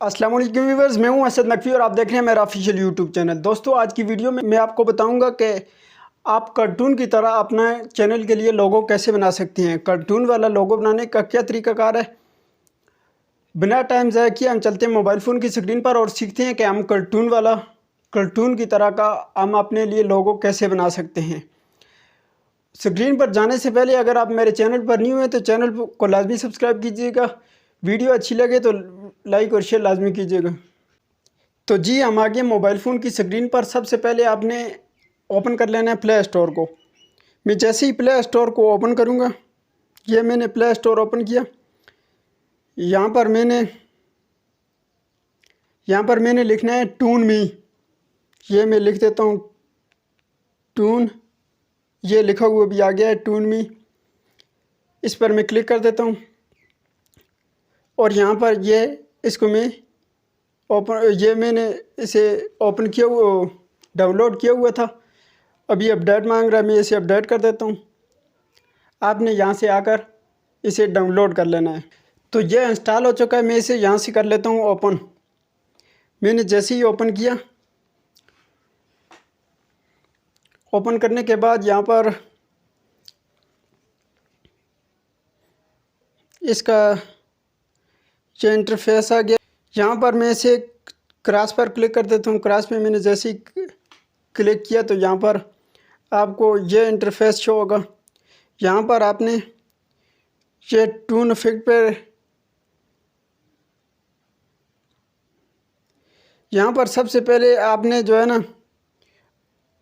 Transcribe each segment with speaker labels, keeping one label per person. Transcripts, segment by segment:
Speaker 1: अस्सलाम वालेकुम व्यूअर्स, मैं हूं असद नकवी और आप देख रहे हैं मेरा ऑफिशियल यूट्यूब चैनल। दोस्तों, आज की वीडियो में मैं आपको बताऊंगा कि आप कार्टून की तरह अपना चैनल के लिए लोगो कैसे बना सकते हैं। कार्टून वाला लोगो बनाने का क्या तरीकाकार है। बिना टाइम ज़ाया किए हम चलते हैं मोबाइल फ़ोन की स्क्रीन पर और सीखते हैं कि हम कार्टून की तरह का हम अपने लिए लोगो कैसे बना सकते हैं। स्क्रीन पर जाने से पहले अगर आप मेरे चैनल पर न्यू हैं तो चैनल को लाजमी सब्सक्राइब कीजिएगा। वीडियो अच्छी लगे तो लाइक और शेयर लाजमी कीजिएगा। तो जी, हम आ गए मोबाइल फ़ोन की स्क्रीन पर। सबसे पहले आपने ओपन कर लेना है प्ले स्टोर को। मैं जैसे ही प्ले स्टोर को ओपन करूँगा, ये मैंने प्ले स्टोर ओपन किया। यहाँ पर मैंने लिखना है टून मी। ये मैं लिख देता हूँ टून। ये लिखा हुआ भी आ गया है टून मी। इस पर मैं क्लिक कर देता हूँ और यहाँ पर इसको मैं मैंने इसे ओपन किया हुआ, डाउनलोड किया हुआ था। अभी अपडेट मांग रहा है, मैं इसे अपडेट कर देता हूँ। आपने यहाँ से आकर इसे डाउनलोड कर लेना है। तो ये इंस्टॉल हो चुका है, मैं इसे यहाँ से कर लेता हूँ ओपन। मैंने जैसे ही ओपन किया, ओपन करने के बाद यहाँ पर इसका ये इंटरफेस आ गया। यहाँ पर मैं इसे क्रॉस पर क्लिक कर देता हूँ। क्रॉस पे मैंने जैसे ही क्लिक किया तो यहाँ पर आपको ये इंटरफेस शो होगा। यहाँ पर आपने ये टून इफेक्ट पर, यहाँ पर सबसे पहले आपने जो है ना,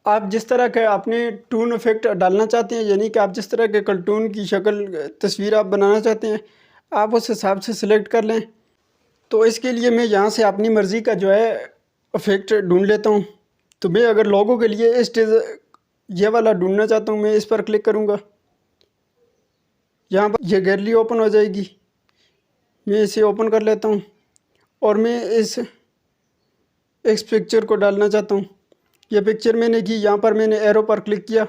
Speaker 1: आप जिस तरह के अपने टून इफेक्ट डालना चाहते हैं, यानी कि आप जिस तरह के कार्टून की शक्ल तस्वीर आप बनाना चाहते हैं, आप उस हिसाब से सिलेक्ट कर लें। तो इसके लिए मैं यहाँ से अपनी मर्ज़ी का जो है इफेक्ट ढूंढ लेता हूँ। तो मैं अगर लोगों के लिए ये वाला ढूंढना चाहता हूँ, मैं इस पर क्लिक करूँगा। यहाँ पर ये गैलरी ओपन हो जाएगी। मैं इसे ओपन कर लेता हूँ और मैं इस पिक्चर को डालना चाहता हूँ। ये पिक्चर मैंने की। यहाँ पर मैंने एरो पर क्लिक किया।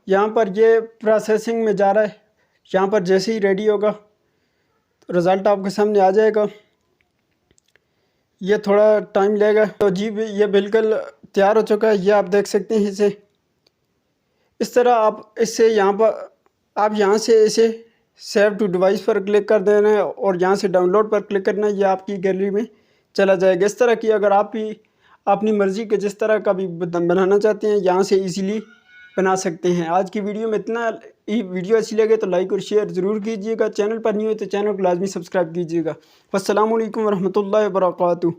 Speaker 1: यहाँ पर ये प्रोसेसिंग में जा रहा है। यहाँ पर जैसे ही रेडी होगा तो रिज़ल्ट आपके सामने आ जाएगा। ये थोड़ा टाइम लेगा। तो जी, ये बिल्कुल तैयार हो चुका है। ये आप देख सकते हैं इसे। इस तरह आप यहाँ से इसे सेव टू डिवाइस पर क्लिक कर देना है और यहाँ से डाउनलोड पर क्लिक करना है। ये आपकी गैलरी में चला जाएगा। इस तरह की अगर आप भी अपनी मर्ज़ी के जिस तरह का भी बनाना चाहते हैं, यहाँ से इजीली बना सकते हैं। आज की वीडियो में इतना ही। वीडियो अच्छी लगे तो लाइक और शेयर ज़रूर कीजिएगा। चैनल पर न्यू है तो चैनल को लाजमी सब्सक्राइब कीजिएगा। अस्सलामु अलैकुम वरहमतुल्लाहि वबरकातुहू।